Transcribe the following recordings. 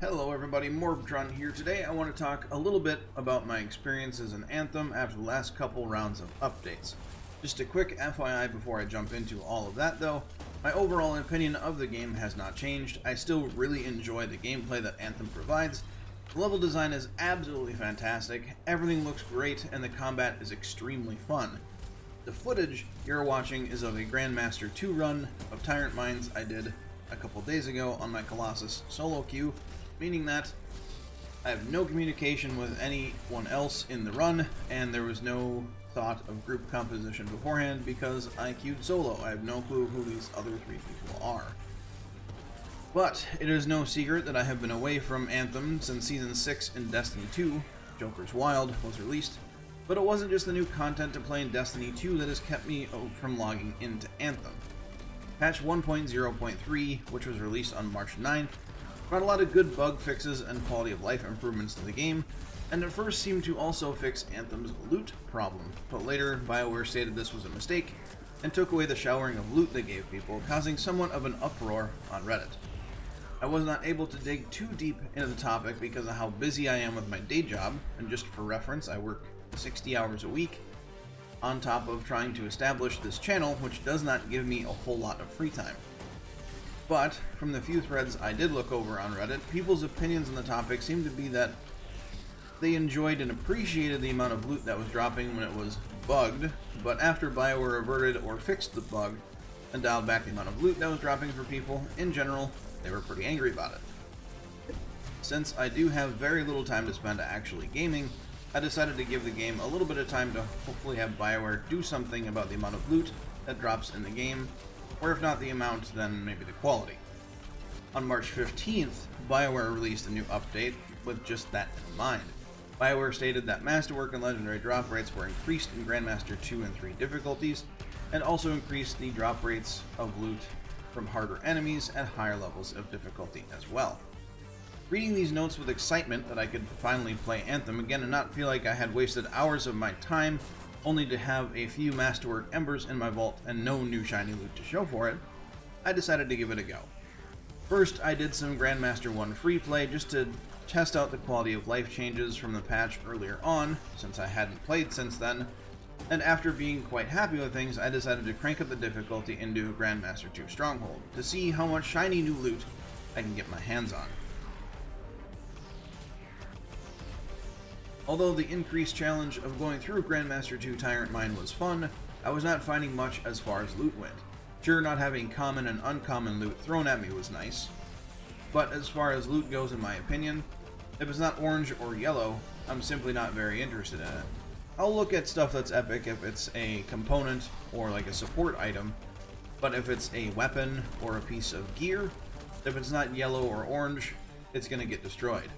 Hello everybody, MorbTron here. Today I want to talk a little bit about my experiences in Anthem after the last couple rounds of updates. Just a quick FYI before I jump into all of that though, my overall opinion of the game has not changed. I still really enjoy the gameplay that Anthem provides. The level design is absolutely fantastic, everything looks great, and the combat is extremely fun. The footage you're watching is of a Grandmaster 2 run of Tyrant Mines I did a couple days ago on my Colossus solo queue, meaning that I have no communication with anyone else in the run, and there was no thought of group composition beforehand because I queued solo. I have no clue who these other three people are. But it is no secret that I have been away from Anthem since Season 6 in Destiny 2, Joker's Wild, was released, but it wasn't just the new content to play in Destiny 2 that has kept me from logging into Anthem. Patch 1.0.3, which was released on March 9th, brought a lot of good bug fixes and quality of life improvements to the game, and at first seemed to also fix Anthem's loot problem, but later Bioware stated this was a mistake and took away the showering of loot they gave people, causing somewhat of an uproar on Reddit. I was not able to dig too deep into the topic because of how busy I am with my day job, and just for reference, I work 60 hours a week, on top of trying to establish this channel, which does not give me a whole lot of free time. But, from the few threads I did look over on Reddit, people's opinions on the topic seemed to be that they enjoyed and appreciated the amount of loot that was dropping when it was bugged, but after Bioware averted or fixed the bug and dialed back the amount of loot that was dropping for people, in general, they were pretty angry about it. Since I do have very little time to spend actually gaming, I decided to give the game a little bit of time to hopefully have Bioware do something about the amount of loot that drops in the game, or if not the amount, then maybe the quality. On March 15th, Bioware released a new update with just that in mind. Bioware stated that Masterwork and Legendary drop rates were increased in Grandmaster 2 and 3 difficulties, and also increased the drop rates of loot from harder enemies at higher levels of difficulty as well. Reading these notes with excitement that I could finally play Anthem again and not feel like I had wasted hours of my time only to have a few Masterwork Embers in my vault and no new shiny loot to show for it, I decided to give it a go. First, I did some Grandmaster 1 free play just to test out the quality of life changes from the patch earlier on, since I hadn't played since then, and after being quite happy with things, I decided to crank up the difficulty into Grandmaster 2 Stronghold, to see how much shiny new loot I can get my hands on. Although the increased challenge of going through Grandmaster 2 Tyrant Mine was fun, I was not finding much as far as loot went. Sure, not having common and uncommon loot thrown at me was nice, but as far as loot goes in my opinion, if it's not orange or yellow, I'm simply not very interested in it. I'll look at stuff that's epic if it's a component or like a support item, but if it's a weapon or a piece of gear, if it's not yellow or orange, it's going to get destroyed.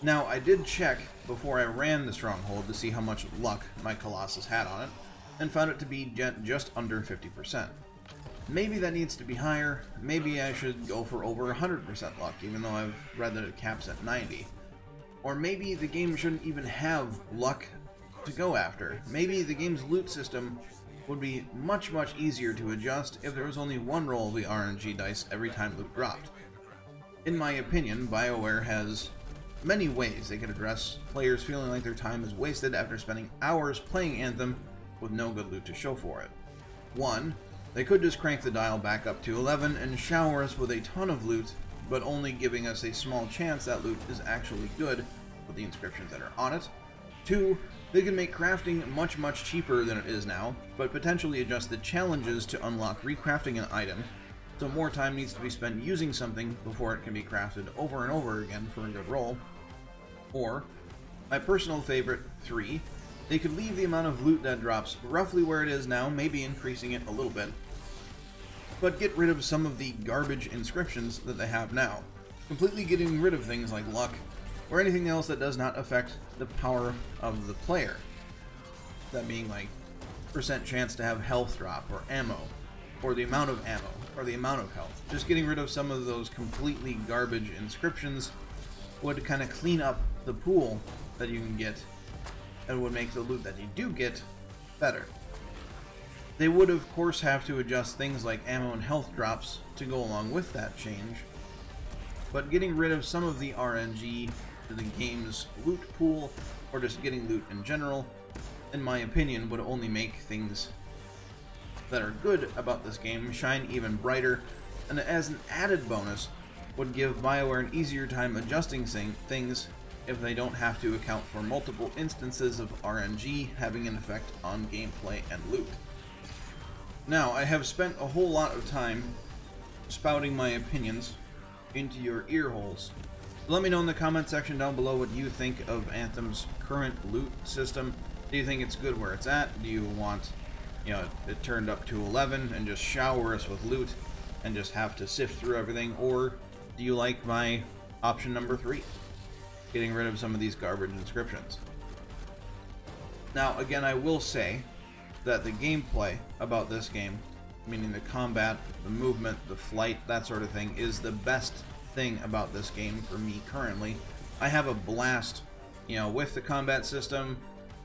Now, I did check before I ran the Stronghold to see how much luck my Colossus had on it, and found it to be just under 50%. Maybe that needs to be higher, maybe I should go for over 100% luck, even though I've read that it caps at 90. Or maybe the game shouldn't even have luck to go after. Maybe the game's loot system would be much easier to adjust if there was only one roll of the RNG dice every time loot dropped. In my opinion, Bioware has many ways they could address players feeling like their time is wasted after spending hours playing Anthem with no good loot to show for it. 1. They could just crank the dial back up to 11 and shower us with a ton of loot, but only giving us a small chance that loot is actually good with the inscriptions that are on it. 2. They could make crafting much cheaper than it is now, but potentially adjust the challenges to unlock recrafting an item, so more time needs to be spent using something before it can be crafted over and over again for a good roll. Or, my personal favorite, 3, they could leave the amount of loot that drops roughly where it is now, maybe increasing it a little bit, but get rid of some of the garbage inscriptions that they have now, completely getting rid of things like luck, or anything else that does not affect the power of the player. That being like percent chance to have health drop, or ammo, or the amount of ammo, or the amount of health. Just getting rid of some of those completely garbage inscriptions would kind of clean up the pool that you can get, and would make the loot that you do get better. They would of course have to adjust things like ammo and health drops to go along with that change, but getting rid of some of the RNG to the game's loot pool, or just getting loot in general, in my opinion, would only make things that are good about this game shine even brighter, and as an added bonus, would give Bioware an easier time adjusting things if they don't have to account for multiple instances of RNG having an effect on gameplay and loot. Now, I have spent a whole lot of time spouting my opinions into your ear holes. Let me know in the comment section down below what you think of Anthem's current loot system. Do you think it's good where it's at? Do you want, it turned up to 11 and just shower us with loot and just have to sift through everything? Or do you like my option number 3? Getting rid of some of these garbage inscriptions. Now, again, I will say that the gameplay about this game, meaning the combat, the movement, the flight, that sort of thing, is the best thing about this game for me currently. I have a blast, with the combat system.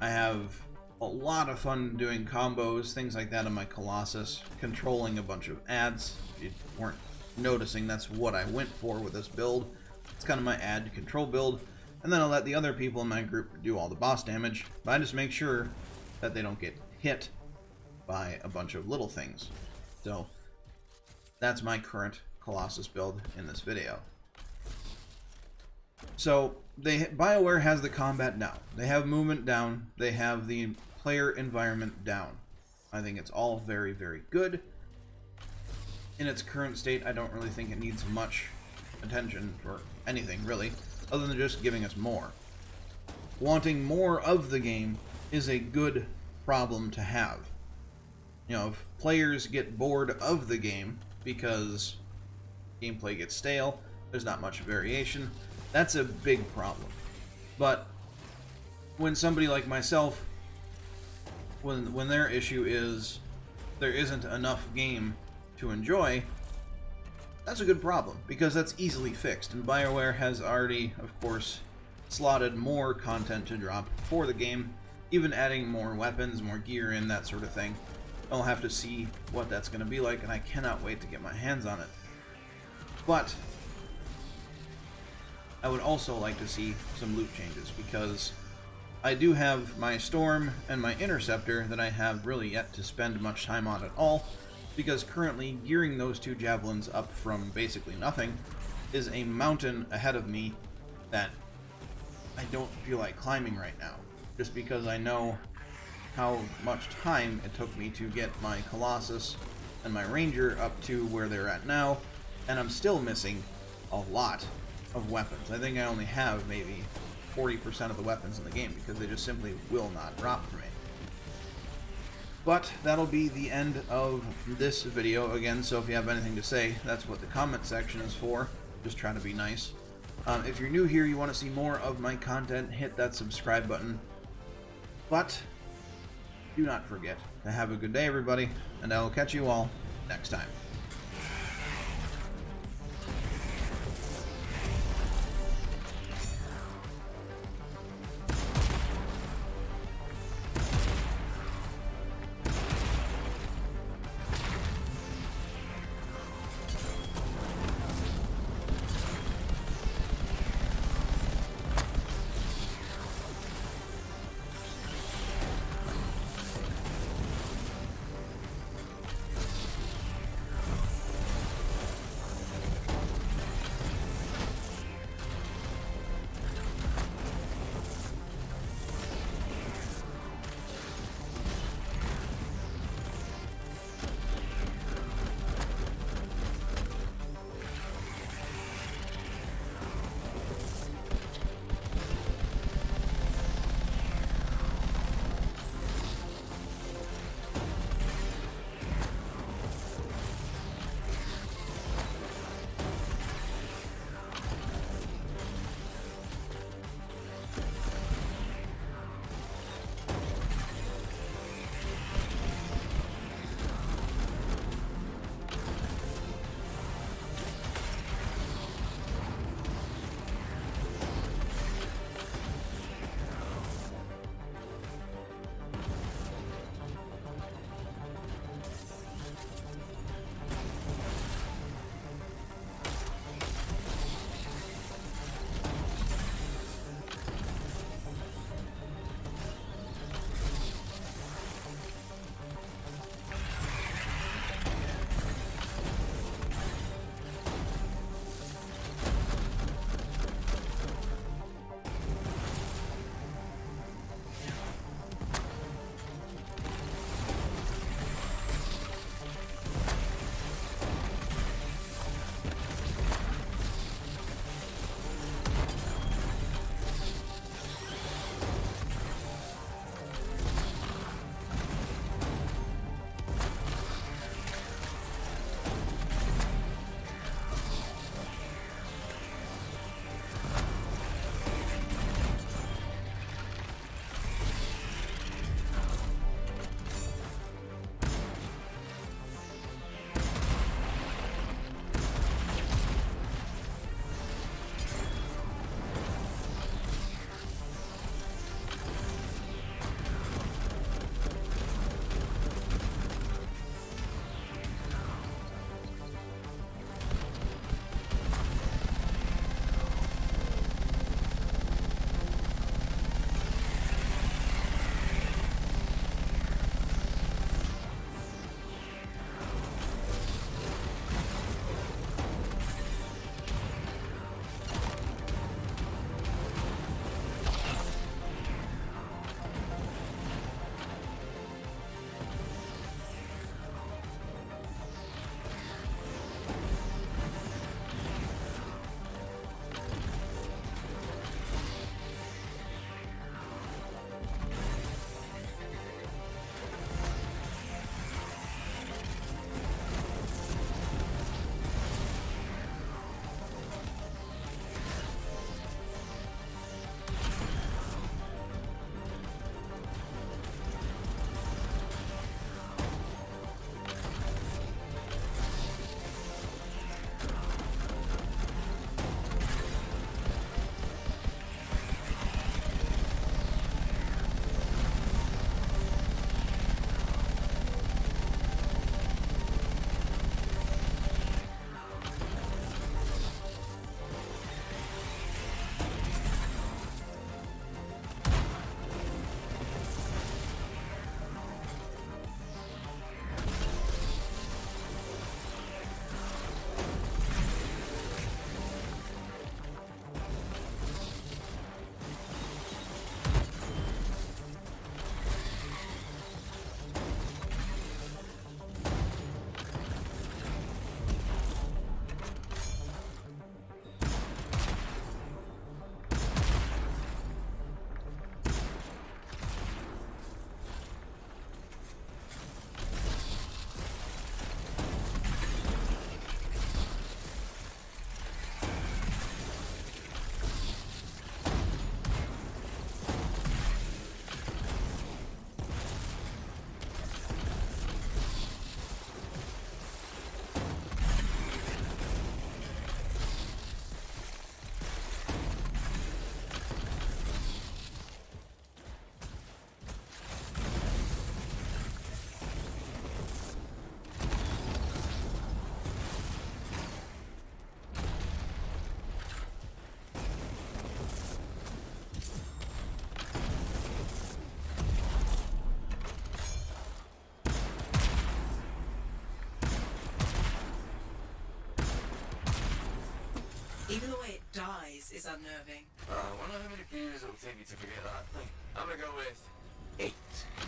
I have a lot of fun doing combos, things like that on my Colossus, controlling a bunch of ads. If you weren't noticing, that's what I went for with this build. It's kind of my ad control build, and then I'll let the other people in my group do all the boss damage, but I just make sure that they don't get hit by a bunch of little things. So that's my current Colossus build in this video. So Bioware has the combat down, they have movement down, they have the player environment down. I think it's all very, very good. In its current state, I don't really think it needs much attention or anything really, other than just giving us more. Wanting more of the game is a good problem to have. If players get bored of the game because gameplay gets stale, there's not much variation, that's a big problem. But when somebody like myself, when their issue is there isn't enough game to enjoy, that's a good problem, because that's easily fixed, and Bioware has already, of course, slotted more content to drop for the game, even adding more weapons, more gear in, that sort of thing. I'll have to see what that's going to be like, and I cannot wait to get my hands on it. But I would also like to see some loot changes, because I do have my Storm and my Interceptor that I have really yet to spend much time on at all, because currently gearing those two javelins up from basically nothing is a mountain ahead of me that I don't feel like climbing right now, just because I know how much time it took me to get my Colossus and my Ranger up to where they're at now, and I'm still missing a lot of weapons. I think I only have maybe 40% of the weapons in the game, because they just simply will not drop for me. But that'll be the end of this video again, so if you have anything to say, that's what the comment section is for. Just trying to be nice. If you're new here, you want to see more of my content, hit that subscribe button. But do not forget to have a good day, everybody, and I will catch you all next time. is unnerving. Wonder how many beers it'll take you to forget that. I'm gonna go with 8.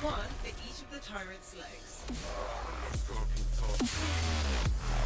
One for each of the tyrant's legs. Scorpion top.